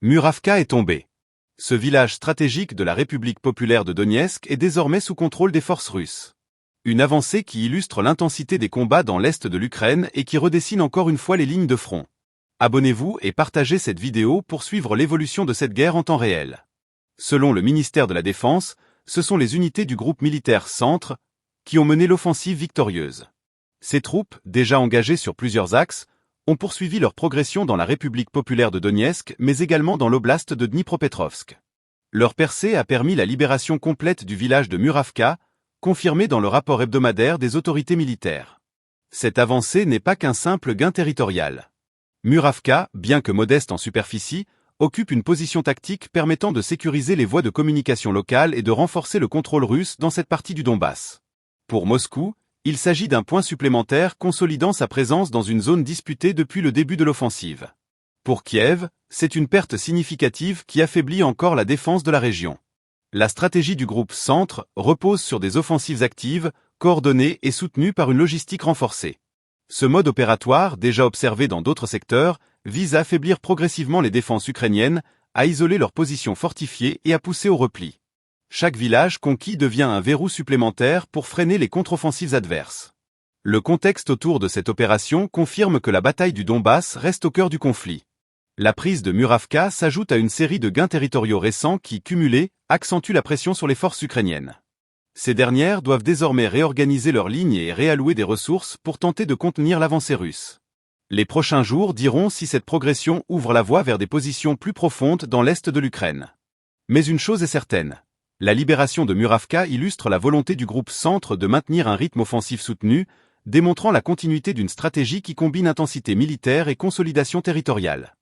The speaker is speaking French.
Muravka est tombé. Ce village stratégique de la République populaire de Donetsk est désormais sous contrôle des forces russes. Une avancée qui illustre l'intensité des combats dans l'est de l'Ukraine et qui redessine encore une fois les lignes de front. Abonnez-vous et partagez cette vidéo pour suivre l'évolution de cette guerre en temps réel. Selon le ministère de la Défense, ce sont les unités du groupe militaire Centre qui ont mené l'offensive victorieuse. Ces troupes, déjà engagées sur plusieurs axes, ont poursuivi leur progression dans la République populaire de Donetsk, mais également dans l'oblast de Dnipropetrovsk. Leur percée a permis la libération complète du village de Muravka, confirmée dans le rapport hebdomadaire des autorités militaires. Cette avancée n'est pas qu'un simple gain territorial. Muravka, bien que modeste en superficie, occupe une position tactique permettant de sécuriser les voies de communication locales et de renforcer le contrôle russe dans cette partie du Donbass. Pour Moscou, il s'agit d'un point supplémentaire consolidant sa présence dans une zone disputée depuis le début de l'offensive. Pour Kiev, c'est une perte significative qui affaiblit encore la défense de la région. La stratégie du groupe Centre repose sur des offensives actives, coordonnées et soutenues par une logistique renforcée. Ce mode opératoire, déjà observé dans d'autres secteurs, vise à affaiblir progressivement les défenses ukrainiennes, à isoler leurs positions fortifiées et à pousser au repli. Chaque village conquis devient un verrou supplémentaire pour freiner les contre-offensives adverses. Le contexte autour de cette opération confirme que la bataille du Donbass reste au cœur du conflit. La prise de Muravka s'ajoute à une série de gains territoriaux récents qui, cumulés, accentuent la pression sur les forces ukrainiennes. Ces dernières doivent désormais réorganiser leurs lignes et réallouer des ressources pour tenter de contenir l'avancée russe. Les prochains jours diront si cette progression ouvre la voie vers des positions plus profondes dans l'est de l'Ukraine. Mais une chose est certaine. La libération de Muravka illustre la volonté du groupe Centre de maintenir un rythme offensif soutenu, démontrant la continuité d'une stratégie qui combine intensité militaire et consolidation territoriale.